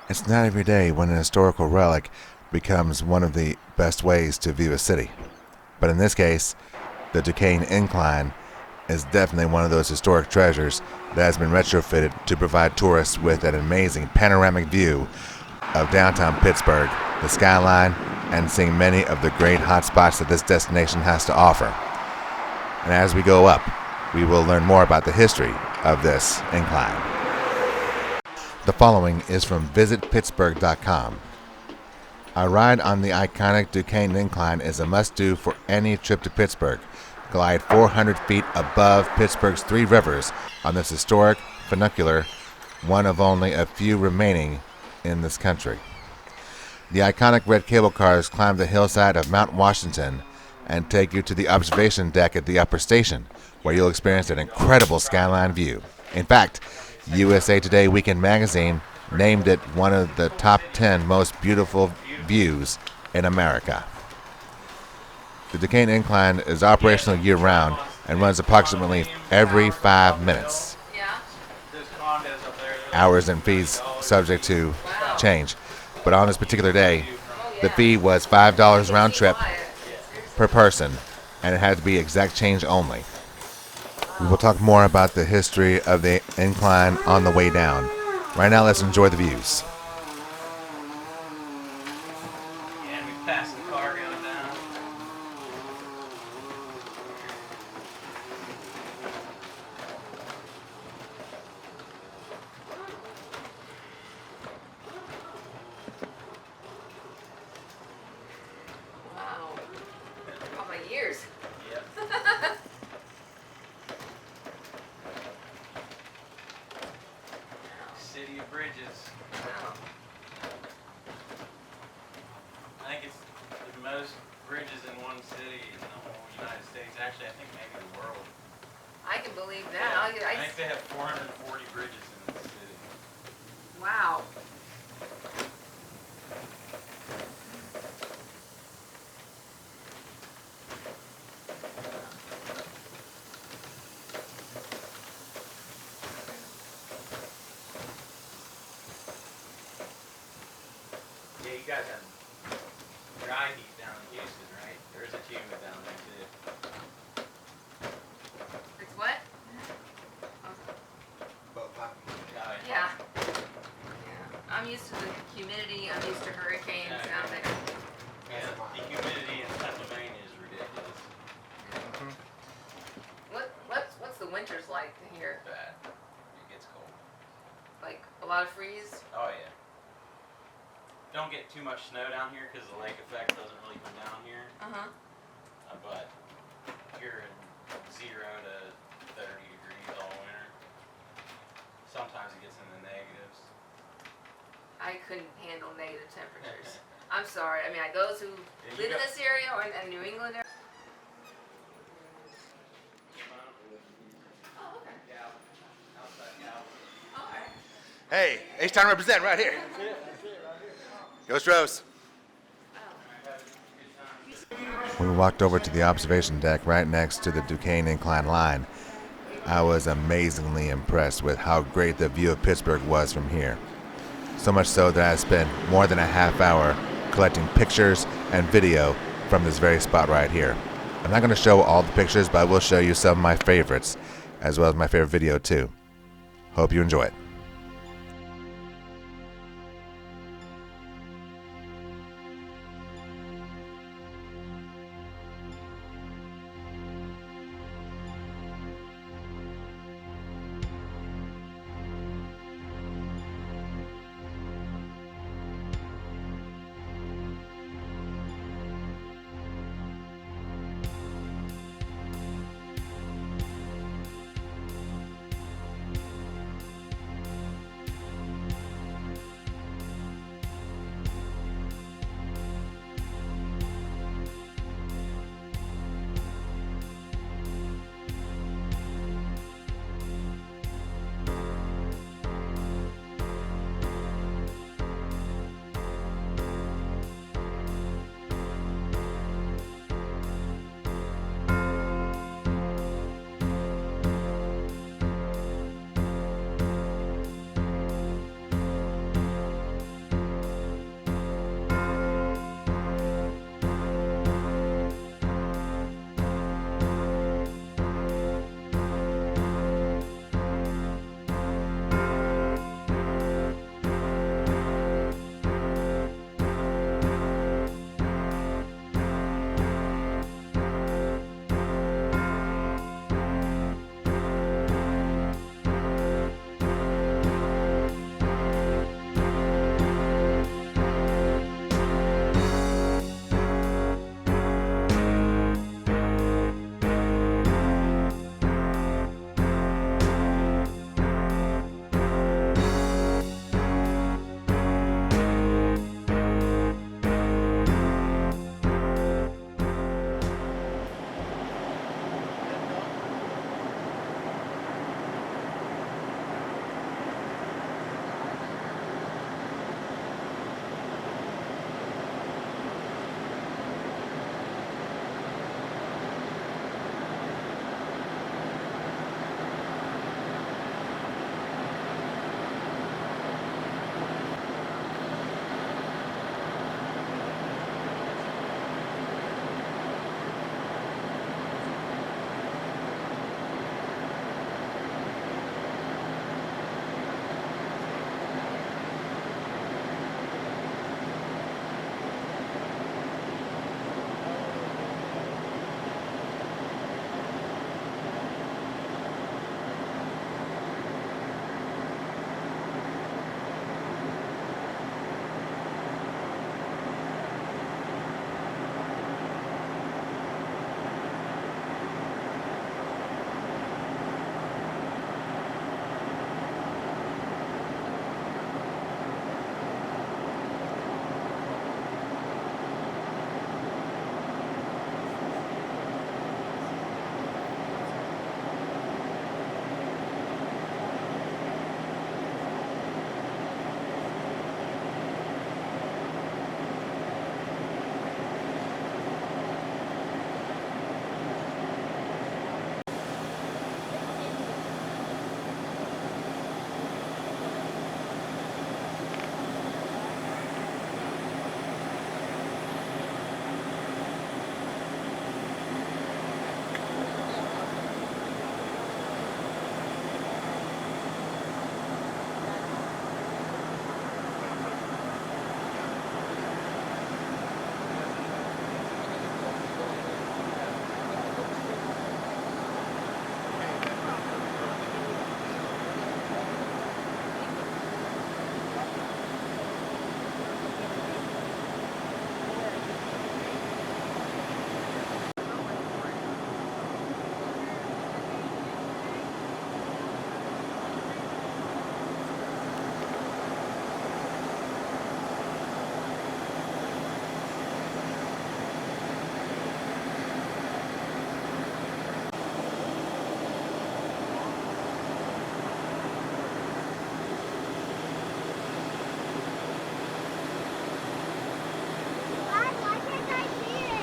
It's not every day when an historical relic becomes one of the best ways to view a city. But in this case, the Duquesne Incline is definitely one of those historic treasures that has been retrofitted to provide tourists with an amazing panoramic view of downtown Pittsburgh, the skyline, and seeing many of the great hotspots that this destination has to offer. And as we go up, we will learn more about the history of this incline. The following is from visitpittsburgh.com. A ride on the iconic Duquesne Incline is a must-do for any trip to Pittsburgh. Glide 400 feet above Pittsburgh's three rivers on this historic funicular, one of only a few remaining in this country. The iconic red cable cars climb the hillside of Mount Washington and take you to the observation deck at the upper station, where you'll experience an incredible skyline view. In fact, USA Today Weekend magazine named it one of the top 10 most beautiful views in America. The Duquesne Incline is operational year-round and runs approximately every 5 minutes. Hours and fees subject to change, but on this particular day, the fee was $5 round trip per person, and it had to be exact change only. We will talk more about the history of the incline on the way down. Right now, let's enjoy the views. And we passed the car going down. Wow. All my years. Yep. City of Bridges. Wow. I think it's the most bridges in one city in the whole United States. Actually, I think maybe the world. I can believe that. Yeah, I think they have 440 bridges in the city. Wow. Yeah, you guys have dry heat down in Houston, right? There's a humid down there too. It's what? Oh, Yeah. I'm used to the humidity. I'm used to hurricanes down there. Yeah, the humidity in Pennsylvania is ridiculous. What's the winters like here? Bad. It gets cold. Like a lot of freeze? Oh yeah. Don't get too much snow down here because the lake effect doesn't really come down here. Uh-huh. But you're in 0 to 30 degrees all winter. Sometimes it gets in the negatives. I couldn't handle negative temperatures. I'm sorry. I mean, those who Yeah, you live in got- this area or in New England area. Oh, okay. All right. Hey, H-Town represent right here. Go Stros. When we walked over to the observation deck right next to the Duquesne Incline line, I was amazingly impressed with how great the view of Pittsburgh was from here. So much so that I spent more than a half hour collecting pictures and video from this very spot right here. I'm not going to show all the pictures, but I will show you some of my favorites, as well as my favorite video too. Hope you enjoy it.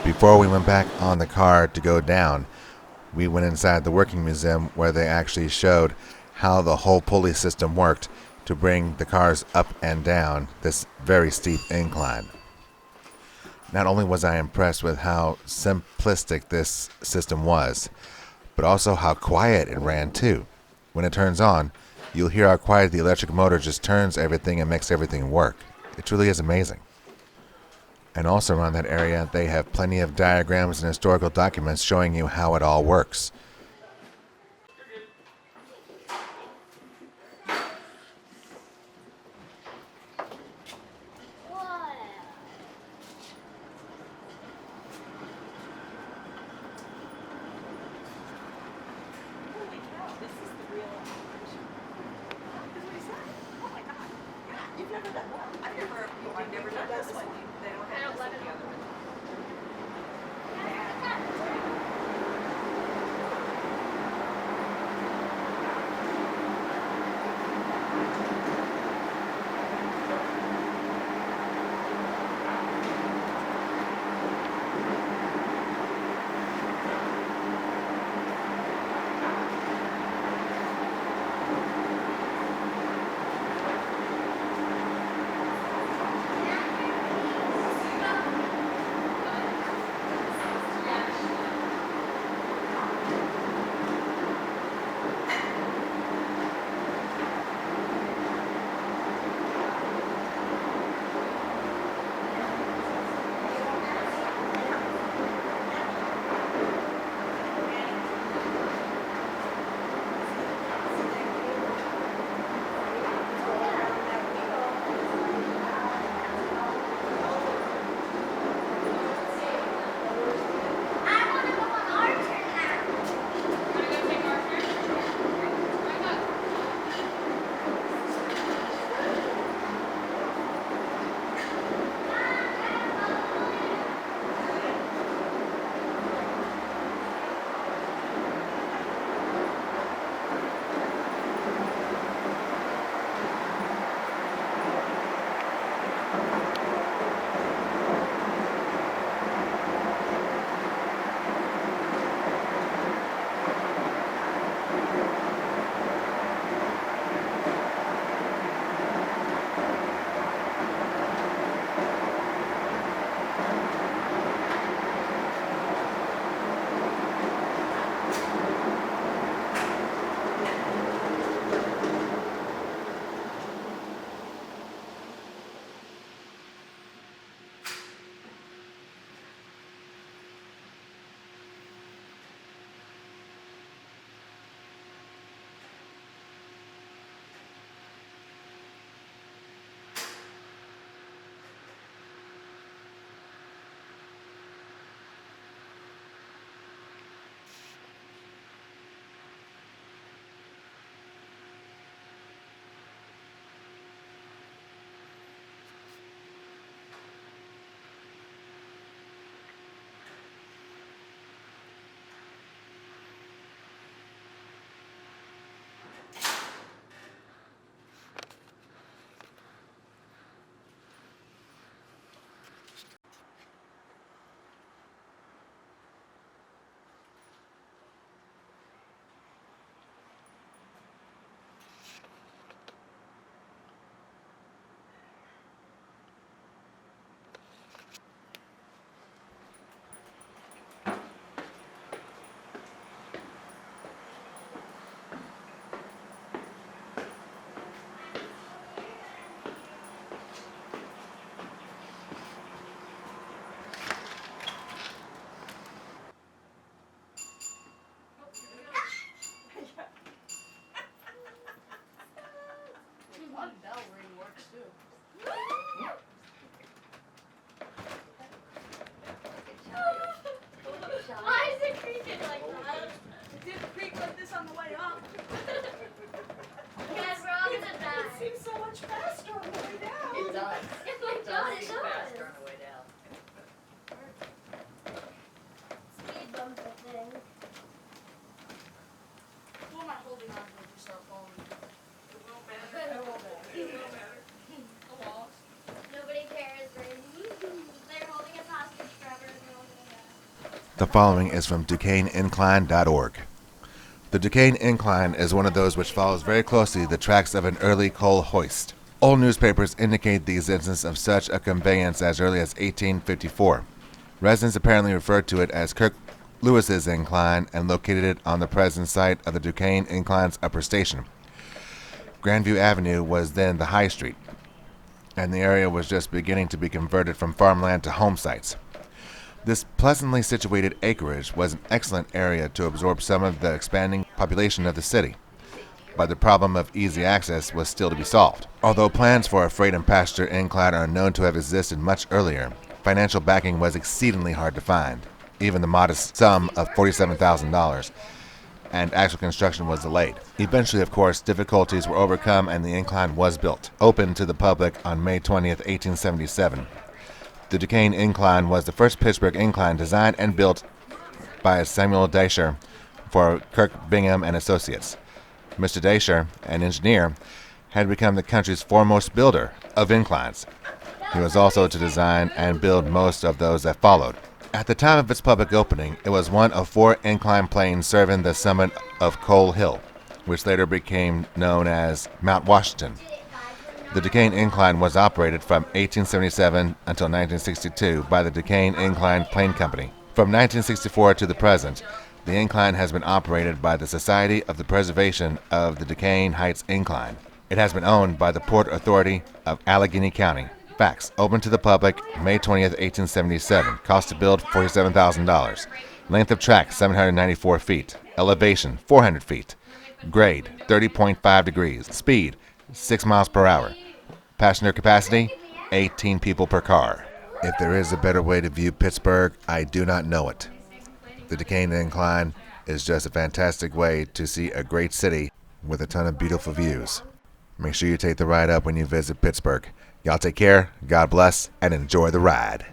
Before we went back on the car to go down, we went inside the working museum where they actually showed how the whole pulley system worked to bring the cars up and down this very steep incline. Not only was I impressed with how simplistic this system was, but also how quiet it ran too. When it turns on, you'll hear how quiet the electric motor just turns everything and makes everything work. It truly is amazing. And also around that area, they have plenty of diagrams and historical documents showing you how it all works. The following is from DuquesneIncline.org. The Duquesne Incline is one of those which follows very closely the tracks of an early coal hoist. Old newspapers indicate the existence of such a conveyance as early as 1854. Residents apparently referred to it as Kirk Lewis's Incline and located it on the present site of the Duquesne Incline's upper station. Grandview Avenue was then the High Street, and the area was just beginning to be converted from farmland to home sites. This pleasantly situated acreage was an excellent area to absorb some of the expanding population of the city, but the problem of easy access was still to be solved. Although plans for a freight and passenger incline are known to have existed much earlier, financial backing was exceedingly hard to find, even the modest sum of $47,000, and actual construction was delayed. Eventually, of course, difficulties were overcome and the incline was built, opened to the public on May 20th, 1877. The Duquesne Incline was the first Pittsburgh incline designed and built by Samuel Dasher for Kirk Bingham and Associates. Mr. Dasher, an engineer, had become the country's foremost builder of inclines. He was also to design and build most of those that followed. At the time of its public opening, it was one of 4 incline planes serving the summit of Coal Hill, which later became known as Mount Washington. The Duquesne Incline was operated from 1877 until 1962 by the Duquesne Incline Plane Company. From 1964 to the present, the incline has been operated by the Society of the Preservation of the Duquesne Heights Incline. It has been owned by the Port Authority of Allegheny County. Facts: open to the public May 20th, 1877. Cost to build $47,000. Length of track 794 feet. Elevation 400 feet. Grade 30.5 degrees. Speed 6 miles per hour. Passenger capacity 18 people per car. If there is a better way to view Pittsburgh, I do not know it. The Duquesne Incline is just a fantastic way to see a great city with a ton of beautiful views. Make sure you take the ride up when you visit Pittsburgh. Y'all take care, God bless, and enjoy the ride.